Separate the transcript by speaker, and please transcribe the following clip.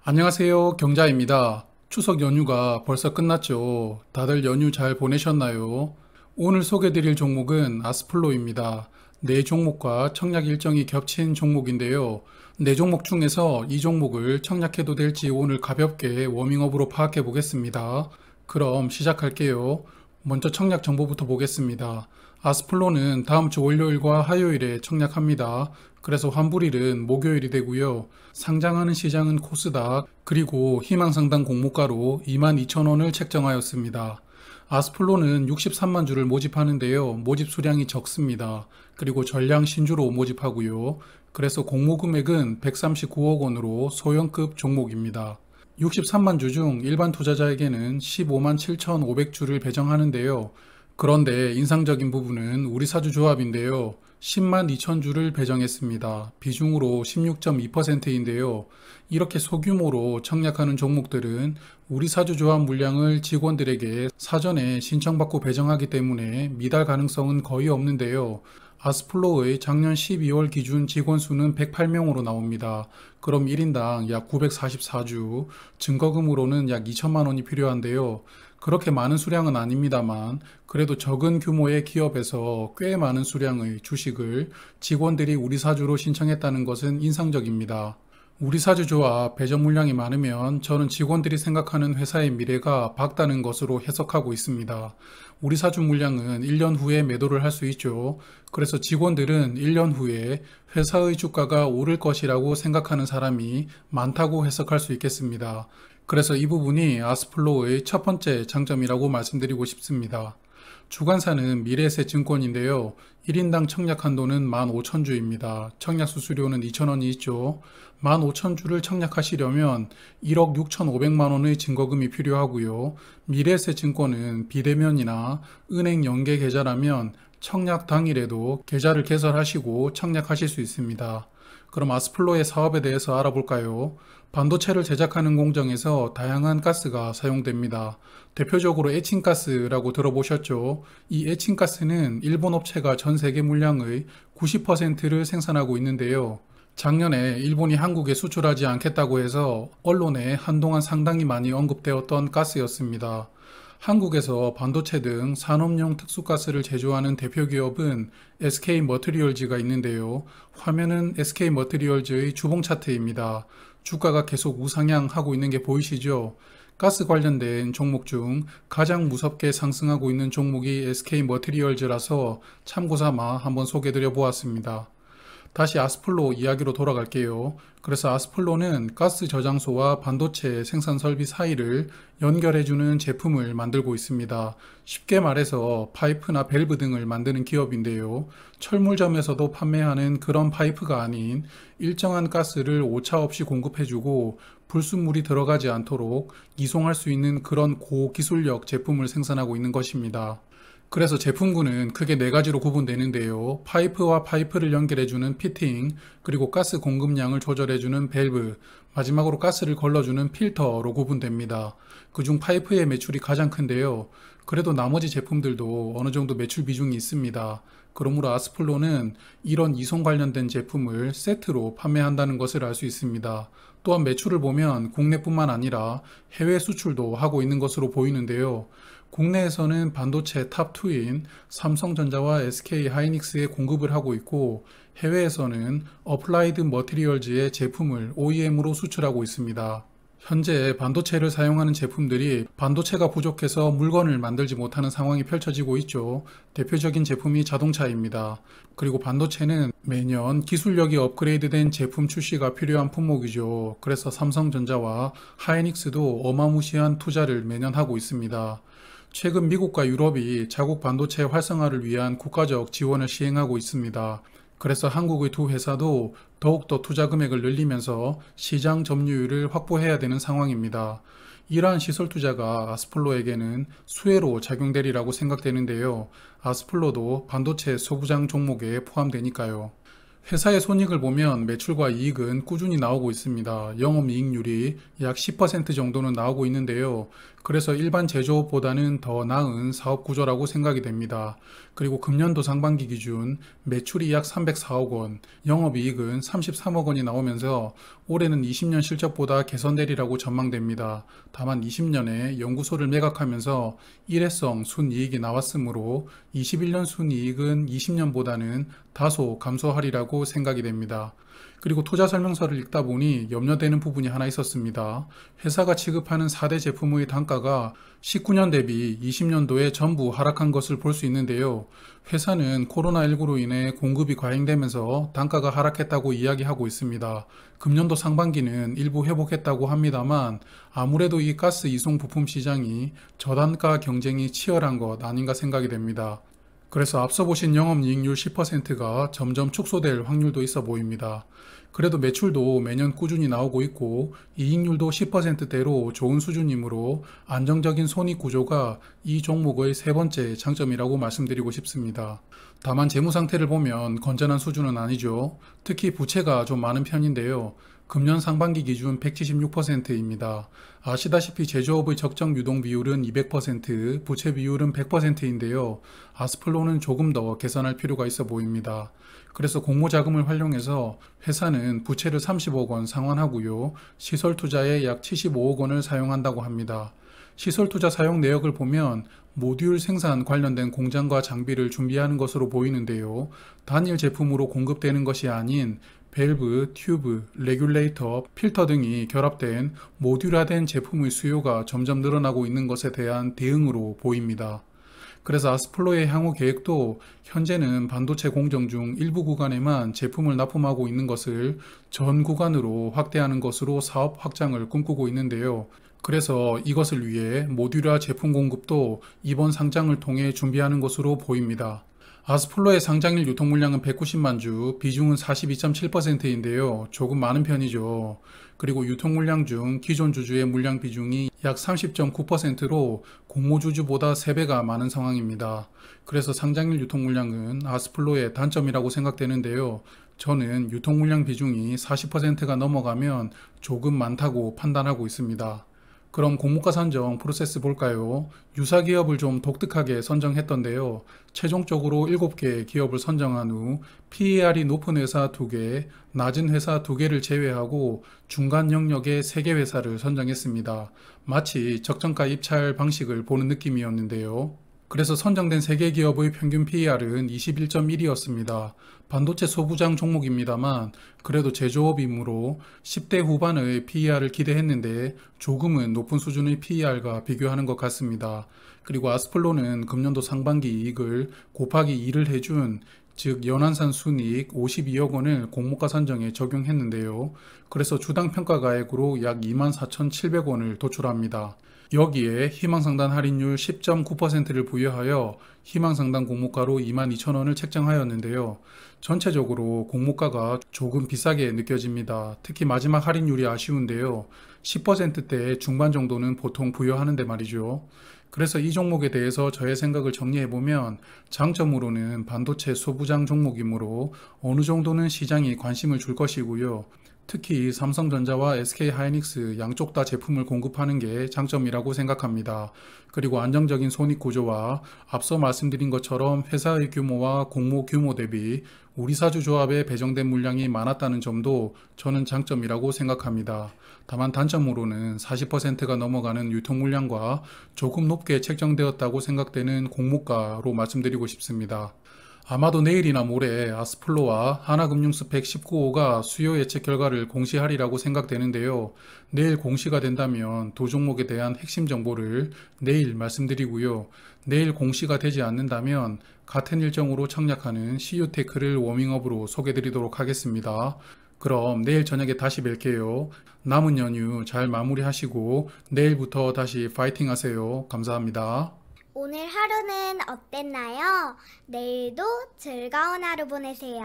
Speaker 1: 안녕하세요. 경자입니다. 추석 연휴가 벌써 끝났죠. 다들 연휴 잘 보내셨나요? 오늘 소개드릴 종목은 아스플로입니다. 네 종목과 청약 일정이 겹친 종목인데요. 네 종목 중에서 이 종목을 청약해도 될지 오늘 가볍게 워밍업으로 파악해 보겠습니다. 그럼 시작할게요. 먼저 청약 정보부터 보겠습니다. 아스플로는 다음 주 월요일과 화요일에 청약합니다. 그래서 환불일은 목요일이 되고요. 상장하는 시장은 코스닥, 그리고 희망상당 공모가로 22,000원을 책정하였습니다. 아스플로는 63만 주를 모집하는데요. 모집 수량이 적습니다. 그리고 전량 신주로 모집하고요. 그래서 공모 금액은 139억 원으로 소형급 종목입니다. 63만 주 중 일반 투자자에게는 15만 7,500주를 배정하는데요. 그런데 인상적인 부분은 우리사주 조합인데요. 10만 2천 주를 배정했습니다. 비중으로 16.2%인데요. 이렇게 소규모로 청약하는 종목들은 우리사주 조합 물량을 직원들에게 사전에 신청받고 배정하기 때문에 미달 가능성은 거의 없는데요. 아스플로의 작년 12월 기준 직원 수는 108명으로 나옵니다. 그럼 1인당 약 944주, 증거금으로는 약 2천만 원이 필요한데요. 그렇게 많은 수량은 아닙니다만 그래도 적은 규모의 기업에서 꽤 많은 수량의 주식을 직원들이 우리사주로 신청했다는 것은 인상적입니다. 우리사주조합 배정 물량이 많으면 저는 직원들이 생각하는 회사의 미래가 밝다는 것으로 해석하고 있습니다. 우리사주 물량은 1년 후에 매도를 할 수 있죠. 그래서 직원들은 1년 후에 회사의 주가가 오를 것이라고 생각하는 사람이 많다고 해석할 수 있겠습니다. 그래서 이 부분이 아스플로의 첫 번째 장점이라고 말씀드리고 싶습니다. 주관사는 미래에셋증권인데요. 1인당 청약 한도는 15,000주입니다. 청약 수수료는 2,000원이 있죠. 15,000주를 청약하시려면 1억 6,500만 원의 증거금이 필요하고요. 미래에셋증권은 비대면이나 은행 연계 계좌라면 청약 당일에도 계좌를 개설하시고 청약하실 수 있습니다. 그럼 아스플로의 사업에 대해서 알아볼까요? 반도체를 제작하는 공정에서 다양한 가스가 사용됩니다. 대표적으로 에칭가스라고 들어보셨죠? 이 에칭가스는 일본 업체가 전 세계 물량의 90%를 생산하고 있는데요. 작년에 일본이 한국에 수출하지 않겠다고 해서 언론에 한동안 상당히 많이 언급되었던 가스였습니다. 한국에서 반도체 등 산업용 특수가스를 제조하는 대표 기업은 SK머티리얼즈가 있는데요. 화면은 SK머티리얼즈의 주봉 차트입니다. 주가가 계속 우상향하고 있는 게 보이시죠? 가스 관련된 종목 중 가장 무섭게 상승하고 있는 종목이 SK머티리얼즈라서 참고삼아 한번 소개드려 보았습니다. 다시 아스플로 이야기로 돌아갈게요. 그래서 아스플로는 가스 저장소와 반도체 생산 설비 사이를 연결해주는 제품을 만들고 있습니다. 쉽게 말해서 파이프나 밸브 등을 만드는 기업인데요. 철물점에서도 판매하는 그런 파이프가 아닌 일정한 가스를 오차 없이 공급해주고 불순물이 들어가지 않도록 이송할 수 있는 그런 고기술력 제품을 생산하고 있는 것입니다. 그래서 제품군은 크게 네 가지로 구분되는데요. 파이프와 파이프를 연결해주는 피팅, 그리고 가스 공급량을 조절해주는 밸브, 마지막으로 가스를 걸러주는 필터로 구분됩니다. 그중 파이프의 매출이 가장 큰데요. 그래도 나머지 제품들도 어느 정도 매출 비중이 있습니다. 그러므로 아스플로는 이런 이송 관련된 제품을 세트로 판매한다는 것을 알 수 있습니다. 또한 매출을 보면 국내뿐만 아니라 해외 수출도 하고 있는 것으로 보이는데요. 국내에서는 반도체 탑2인 삼성전자와 SK하이닉스에 공급을 하고 있고 해외에서는 어플라이드 머티리얼즈의 제품을 OEM으로 수출하고 있습니다. 현재 반도체를 사용하는 제품들이 반도체가 부족해서 물건을 만들지 못하는 상황이 펼쳐지고 있죠. 대표적인 제품이 자동차입니다. 그리고 반도체는 매년 기술력이 업그레이드된 제품 출시가 필요한 품목이죠. 그래서 삼성전자와 하이닉스도 어마무시한 투자를 매년 하고 있습니다. 최근 미국과 유럽이 자국 반도체 활성화를 위한 국가적 지원을 시행하고 있습니다. 그래서 한국의 두 회사도 더욱더 투자 금액을 늘리면서 시장 점유율을 확보해야 되는 상황입니다. 이러한 시설 투자가 아스플로에게는 수혜로 작용되리라고 생각되는데요. 아스플로도 반도체 소부장 종목에 포함되니까요. 회사의 손익을 보면 매출과 이익은 꾸준히 나오고 있습니다. 영업이익률이 약 10% 정도는 나오고 있는데요. 그래서 일반 제조업보다는 더 나은 사업 구조라고 생각이 됩니다. 그리고 금년도 상반기 기준 매출이 약 304억 원, 영업이익은 33억 원이 나오면서 올해는 20년 실적보다 개선되리라고 전망됩니다. 다만 20년에 연구소를 매각하면서 일회성 순이익이 나왔으므로 21년 순이익은 20년보다는 다소 감소하리라고 생각이 됩니다. 그리고 투자 설명서를 읽다 보니 염려되는 부분이 하나 있었습니다. 회사가 취급하는 4대 제품의 단가가 19년 대비 20년도에 전부 하락한 것을 볼 수 있는데요. 회사는 코로나19로 인해 공급이 과잉되면서 단가가 하락했다고 이야기하고 있습니다. 금년도 상반기는 일부 회복했다고 합니다만 아무래도 이 가스 이송 부품 시장이 저단가 경쟁이 치열한 것 아닌가 생각이 됩니다. 그래서 앞서 보신 영업이익률 10%가 점점 축소될 확률도 있어 보입니다. 그래도 매출도 매년 꾸준히 나오고 있고 이익률도 10%대로 좋은 수준이므로 안정적인 손익 구조가 이 종목의 세 번째 장점이라고 말씀드리고 싶습니다. 다만 재무 상태를 보면 건전한 수준은 아니죠. 특히 부채가 좀 많은 편인데요. 금년 상반기 기준 176%입니다. 아시다시피 제조업의 적정 유동 비율은 200%, 부채 비율은 100%인데요. 아스플로는 조금 더 개선할 필요가 있어 보입니다. 그래서 공모 자금을 활용해서 회사는 부채를 30억 원 상환하고요. 시설 투자에 약 75억 원을 사용한다고 합니다. 시설 투자 사용 내역을 보면 모듈 생산 관련된 공장과 장비를 준비하는 것으로 보이는데요. 단일 제품으로 공급되는 것이 아닌 밸브, 튜브, 레귤레이터, 필터 등이 결합된 모듈화된 제품의 수요가 점점 늘어나고 있는 것에 대한 대응으로 보입니다. 그래서 아스플로의 향후 계획도 현재는 반도체 공정 중 일부 구간에만 제품을 납품하고 있는 것을 전 구간으로 확대하는 것으로 사업 확장을 꿈꾸고 있는데요. 그래서 이것을 위해 모듈화 제품 공급도 이번 상장을 통해 준비하는 것으로 보입니다. 아스플로의 상장일 유통 물량은 190만 주, 비중은 42.7%인데요. 조금 많은 편이죠. 그리고 유통 물량 중 기존 주주의 물량 비중이 약 30.9%로 공모주주보다 3배가 많은 상황입니다. 그래서 상장일 유통 물량은 아스플로의 단점이라고 생각되는데요. 저는 유통 물량 비중이 40%가 넘어가면 조금 많다고 판단하고 있습니다. 그럼 공모가 선정 프로세스 볼까요? 유사 기업을 좀 독특하게 선정했던데요. 최종적으로 7개 기업을 선정한 후 PER이 높은 회사 2개, 낮은 회사 2개를 제외하고 중간 영역의 3개 회사를 선정했습니다. 마치 적정가 입찰 방식을 보는 느낌이었는데요. 그래서 선정된 3개 기업의 평균 PER은 21.1이었습니다. 반도체 소부장 종목입니다만 그래도 제조업이므로 10대 후반의 PER을 기대했는데 조금은 높은 수준의 PER과 비교하는 것 같습니다. 그리고 아스플로는 금년도 상반기 이익을 곱하기 2를 해준 즉 연환산 순이익 52억 원을 공모가 선정에 적용했는데요. 그래서 주당 평가가액으로 약 24,700원을 도출합니다. 여기에 희망상단 할인율 10.9%를 부여하여 희망상단 공모가로 22,000원을 책정하였는데요. 전체적으로 공모가가 조금 비싸게 느껴집니다. 특히 마지막 할인율이 아쉬운데요. 10%대 중반 정도는 보통 부여하는데 말이죠. 그래서 이 종목에 대해서 저의 생각을 정리해보면 장점으로는 반도체 소부장 종목이므로 어느 정도는 시장이 관심을 줄 것이고요. 특히 삼성전자와 SK하이닉스 양쪽 다 제품을 공급하는 게 장점이라고 생각합니다. 그리고 안정적인 손익 구조와 앞서 말씀드린 것처럼 회사의 규모와 공모 규모 대비 우리사주 조합에 배정된 물량이 많았다는 점도 저는 장점이라고 생각합니다. 다만 단점으로는 40%가 넘어가는 유통 물량과 조금 높게 책정되었다고 생각되는 공모가로 말씀드리고 싶습니다. 아마도 내일이나 모레 아스플로와 하나금융스펙 19호가 수요 예측 결과를 공시하리라고 생각되는데요. 내일 공시가 된다면 두 종목에 대한 핵심 정보를 내일 말씀드리고요. 내일 공시가 되지 않는다면 같은 일정으로 청약하는 CU테크를 워밍업으로 소개드리도록 하겠습니다. 그럼 내일 저녁에 다시 뵐게요. 남은 연휴 잘 마무리하시고 내일부터 다시 파이팅 하세요. 감사합니다.
Speaker 2: 오늘 하루는 어땠나요? 내일도 즐거운 하루 보내세요.